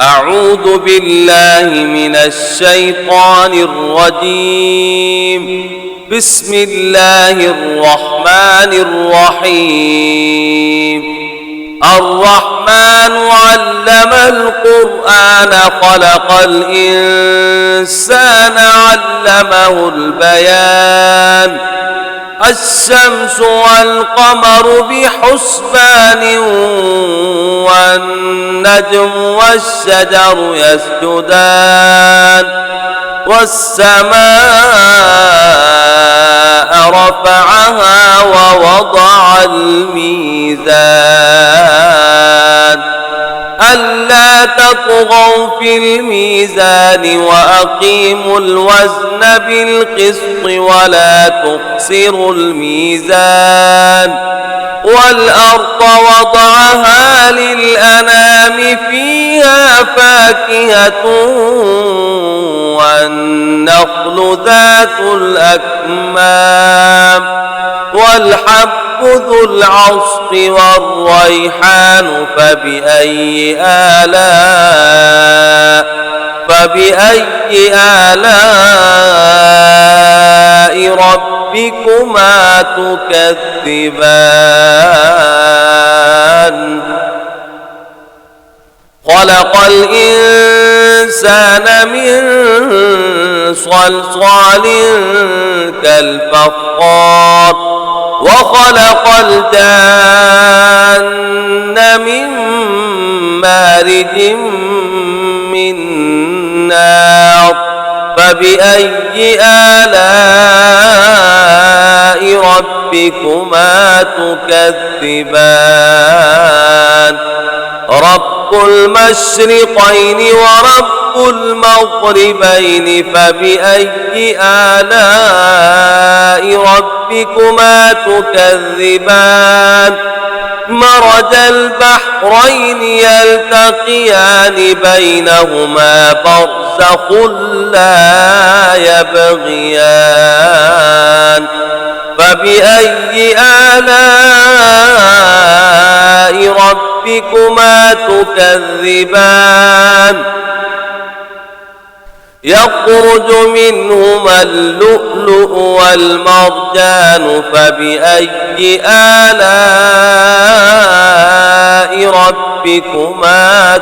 أعوذ بالله من الشيطان الرجيم. بسم الله الرحمن الرحيم. الرحمن علم القرآن خلق الإنسان علمه البيان. الشمس والقمر بحسبان والنجم والشجر يسجدان والسماء رفعها ووضع الميزان ألا تطغوا في الميزان وأقيموا الوزن بالقسط ولا تخسروا الميزان والأرض وضعها للأنام فيها فاكهة والنخل ذات الأكمام والحب ذو العصف والريحان فبأي آلاء ربكما تكذبان. خلق الإنسان من صلصال كالفخار وخلق الجن من مارج من نار فبأي آلاء ربكما تكذبان. رب المشرقين ورب المغربين فبأي آلاء ربكما تكذبان. مرج البحرين يلتقيان بينهما برزخ لا يبغيان فبأي آلاء ربكما تكذبان. يخرج منهما اللؤلؤ والمرجان فبأي آلاء ربكما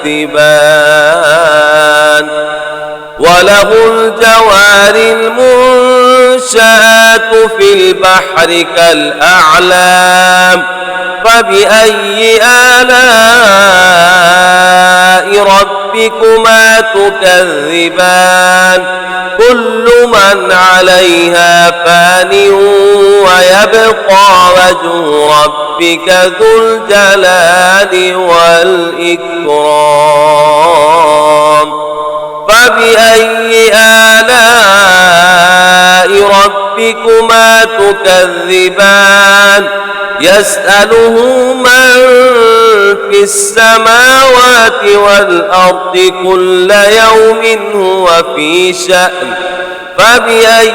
تكذبان. وله الجوار المنشآت في البحر كالأعلام فبأي آلاء ربكما تكذبان. كل من عليها فان ويبقى وجه ربك ذو الجلال والإكرام فبأي آلاء ربكما تكذبان. يسأله من في السماوات والأرض كل يوم هو في شأن فبأي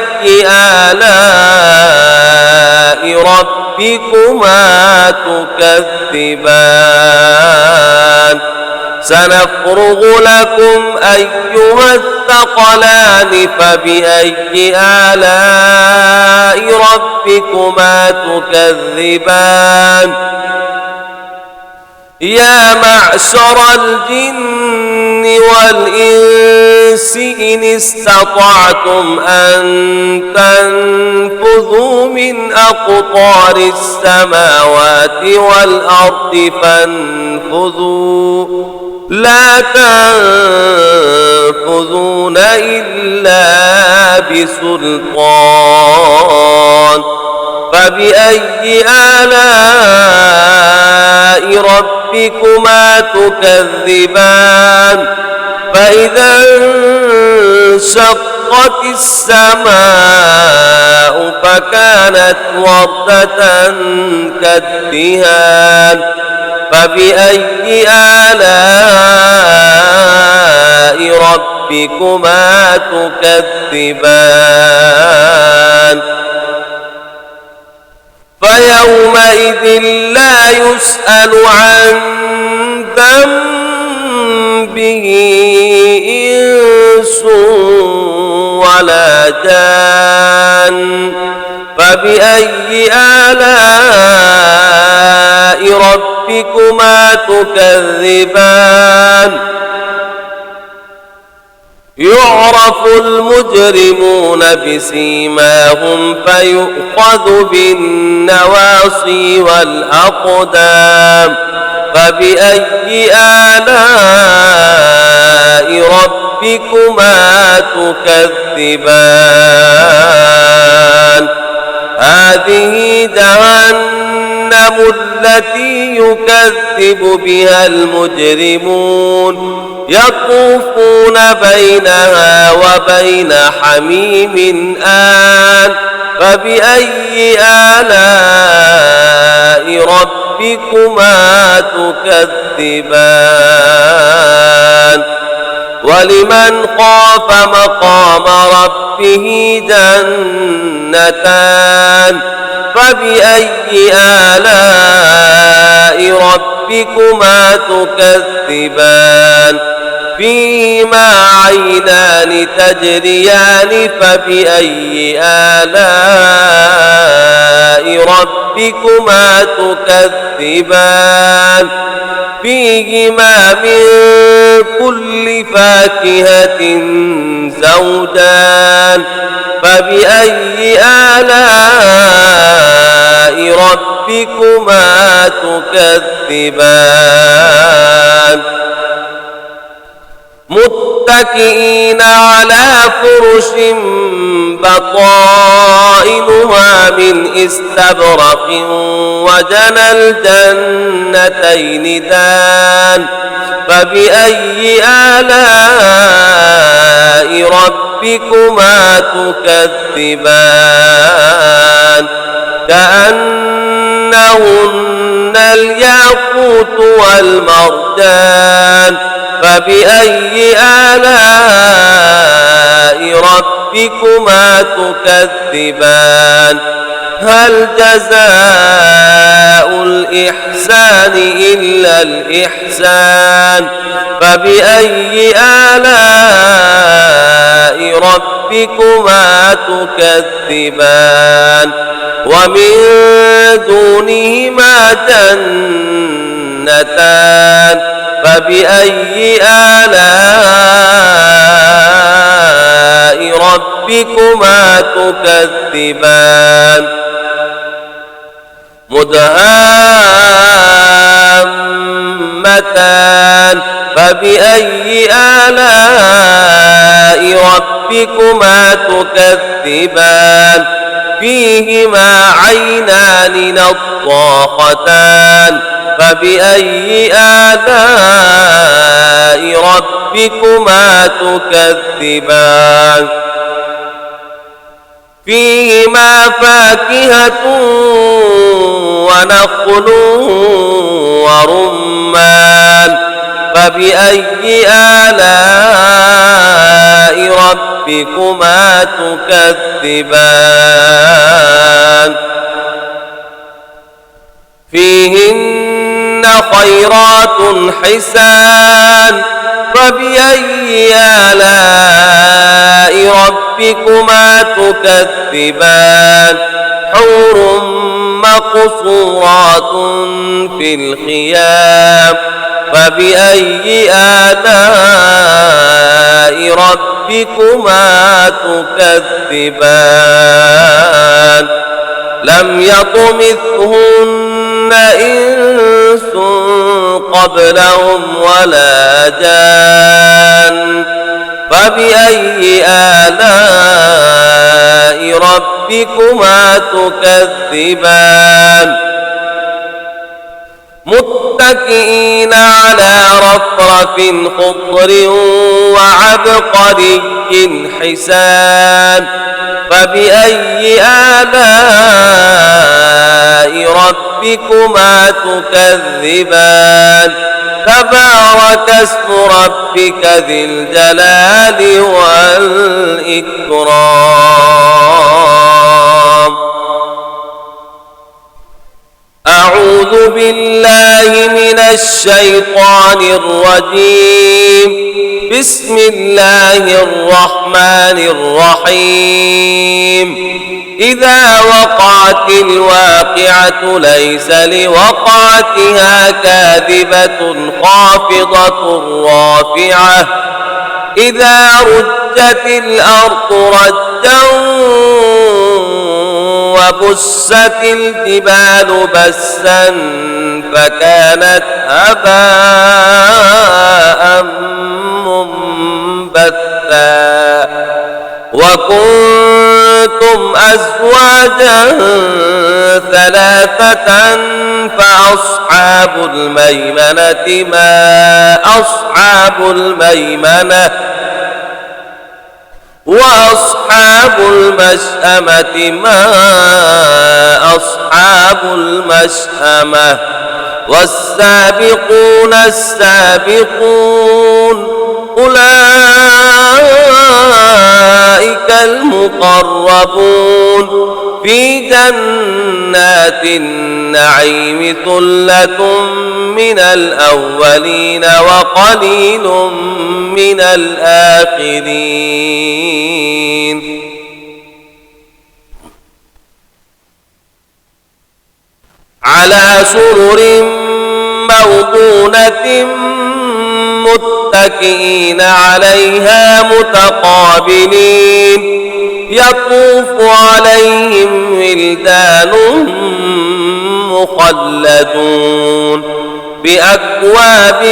آلاء ربكما تكذبان. سنفرغ لكم أيها الثقلان فبأي آلاء ربكما تكذبان. يا معشر الجن والإنس إن استطعتم أن تنفذوا من أقطار السماوات والأرض فانفذوا لا تنفذون إلا بسلطان فبأي آلاء ربكما تكذبان. فإذا انشقت السماء فكانت وردة كالدهان فبأي آلاء ربكما تكذبان. فيومئذ لا يسأل عن ذنبه به إنس ولا جان فبأي آلاء ربكما تكذبان يعرف المجرمون بسيماهم فيؤخذ بالنواصي والأقدام فبأي آلاء ربكما تكذبان هذه جهنم التي يكذب بها المجرمون يطوفون بينها وبين حميم آن فبأي آلاء ربكما تكذبان ولمن خاف مقام ربه جنتان فبأي آلاء ربكما تكذبان فيهما عينان تجريان فبأي آلاء ربكما تكذبان فيهما من كل فاكهة زوجان فبأي آلاء ربكما تكذبان متكئين على فرش بطائنها من استبرق وجنى الجنتين دان فبأي آلاء ربكما تكذبان كأنهن الياقوت والمرجان فبأي آلاء ربكما تكذبان هل جزاء الإحسان إلا الإحسان فبأي آلاء ربكما تكذبان ومن دونهما جنتان فبأي آلاء ربكما تكذبان مدهامتان فبأي آلاء ربكما تكذبان فيهما عينان نضاختان فبأي آلاء ربكما تكذبان فيهما فاكهة ونخل ورمان فبأي آلاء ربكما تكذبان فيهن خيرات حسان فبأي آلاء ربكما تكذبان حور مقصورات في الخيام فبأي آلاء ربكما تكذبان لم يطمثهن إنس قبلهم ولا جان فبأي آلاء ربكما تكذبان متكئين على رفرف خضر وعبقري حسان فبأي آلاء ربكما تكذبان تبارك اسم ربك ذي الجلال والإكرام أعوذ أعوذ بالله من الشيطان الرجيم. بسم الله الرحمن الرحيم. إذا وقعت الواقعة ليس لوقعتها كاذبة خافضة رافعة إذا رجت الأرض رجا وبست الجبال بسا فكانت هباء منبثا وكنتم أزواجا ثلاثة فأصحاب الميمنة ما أصحاب الميمنة وأصحاب المشأمة ما أصحاب المشأمة والسابقون السابقون أولئك المقربون في جنات النعيم ثلة من الأولين وقليل من الآخرين. على سرر موضونة متكئين عليها متقابلين يطوف عليهم ولدان مخلدون بأكواب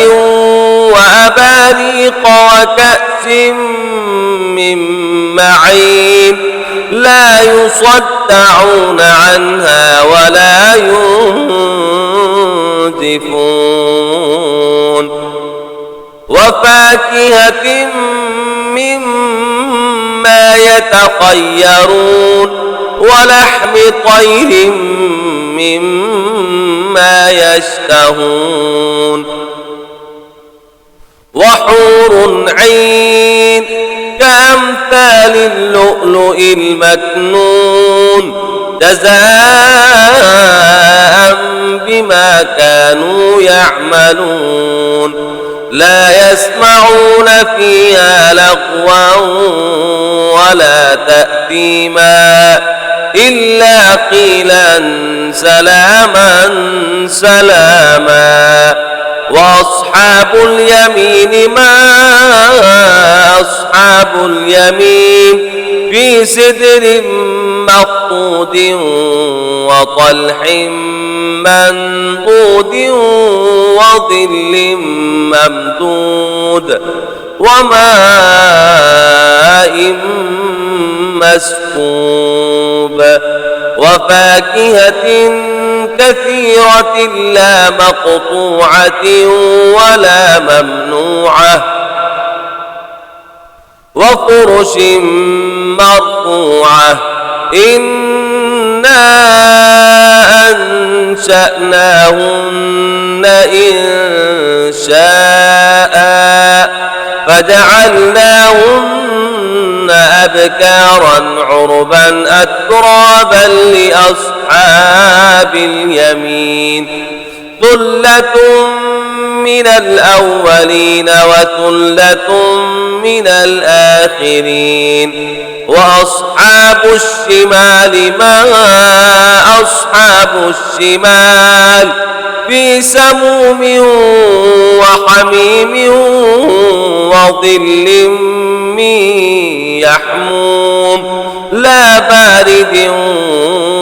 وأباريق وكأس من معين لا يصدعون عنها ولا ينزفون وفاكهة مما يتخيرون ولحم طير مما يشتهون وحور عين كأمثال اللؤلؤ المكنون جزاء بما كانوا يعملون لا يسمعون فيها لغوا ولا تأثيما إلا قيلا سلاما سلاما وأصحاب اليمين ما أصحاب اليمين في سدر مخضود وطلح منضود وظل ممدود وماء مسكوب وفاكهة كثيرة لا مقطوعة ولا ممنوعة وفرش مرفوعة إنا أنشأناهن إن شاء فجعلناهن أبكارا عربا أترابا لأصحاب اليمين ثلة من الأولين وثلة من الآخرين وأصحاب الشمال ما أصحاب الشمال في سموم وحميم وظل من يحموم لا بارد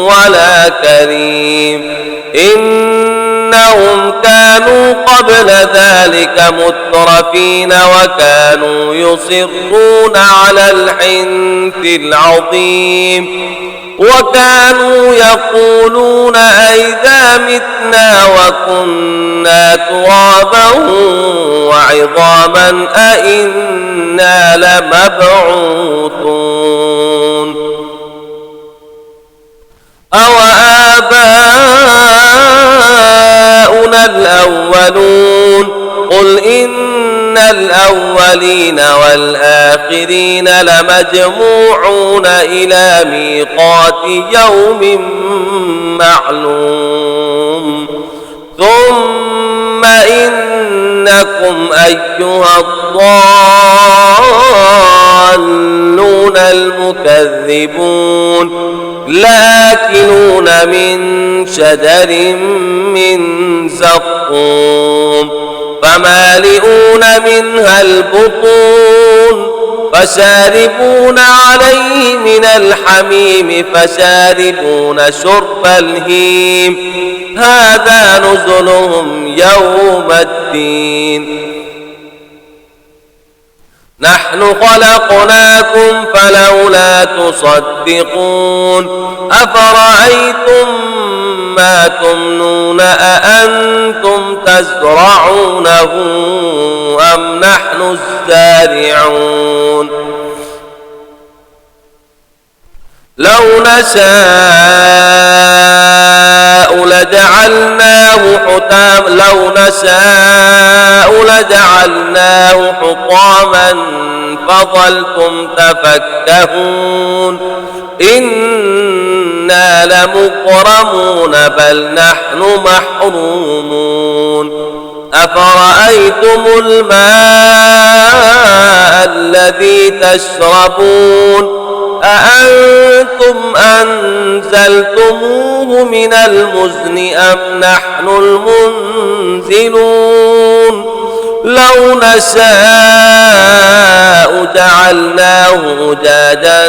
ولا كريم إنهم كانوا قبل ذلك مترفين وكانوا يصرون على الحنث العظيم وكانوا يقولون أئذا متنا وكنا ترابا وعظاما أئنا لمبعوثون أوآباؤنا الأولون قل إن الأولين والآخرين لمجموعون إلى ميقات يوم معلوم ثم إنكم أيها الضالون المكذبون لآكلون من شجر من زقوم فمالئون منها البطون فشاربون عليه من الحميم فشاربون شرب الهيم هذا نزلهم يوم الدين نحن خلقناكم فلولا تصدقون أفرأيتم ما تمنون أأنتم تزرعونه أم نحن الزارعون لو نشاء لجعلناه حطاما فظلتم تفكهون إنا لمكرمون بل نحن محرومون أفرأيتم الماء الذي تشربون أأنتم أنزلتموه من المزن أم نحن المنزلون لو نشاء جعلناه أجاجا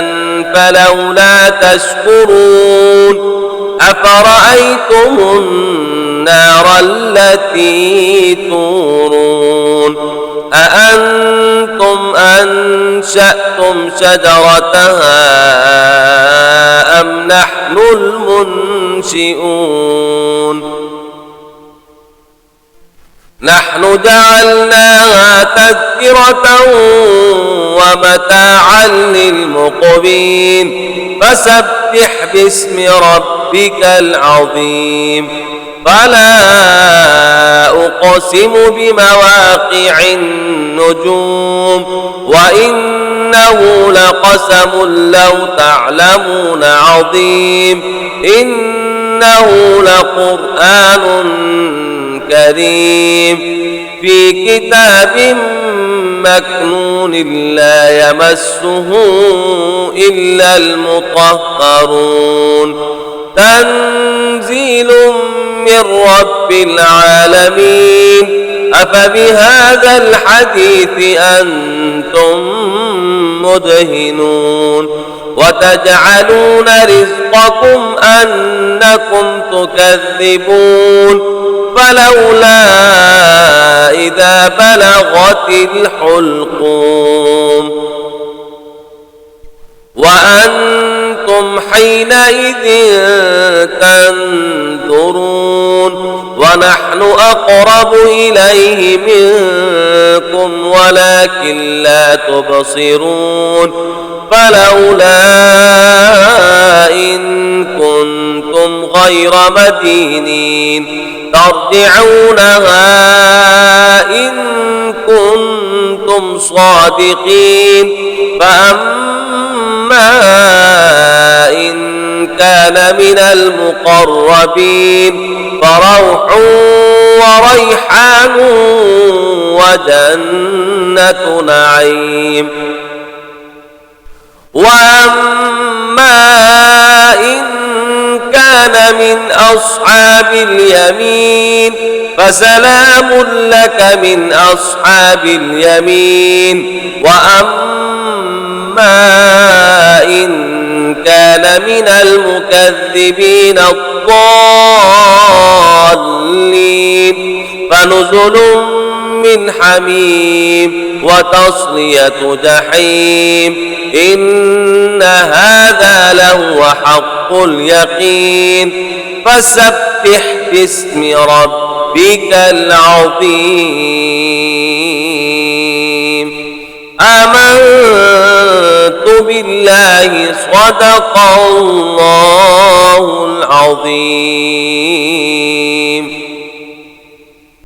فلولا تشكرون أفرأيتم النار التي تورون أأنتم أنشأتم شجرتها أم نحن المنشئون نحن جعلناها تذكرة ومتاعا للمقوين فسبح باسم ربك العظيم فلا أقسم بمواقع النجوم وإنه لقسم لو تعلمون عظيم إنه لقرآن كريم في كتاب مكنون لا يمسه إلا المطهرون تنزيل من رب العالمين أفبهذا الحديث أنتم مدهنون وتجعلون رزقكم أنكم تكذبون فلولا إذا بلغت الحلقوم وأنتم حينئذ تنظرون ونحن أقرب إليه منكم ولكن لا تبصرون فلولا إن كنتم غير مدينين ترجعونها إن كنتم صادقين فأما إن كان من المقربين فروح وريحان وجنة نعيم وأما إن كان من أصحاب اليمين فسلام لك من أصحاب اليمين وأما إن كان من المكذبين الضالين فنزل من حميم وتصلية جحيم إن هذا لهو حق اليقين فسبح باسم ربك العظيم آمنت بالله صدق الله العظيم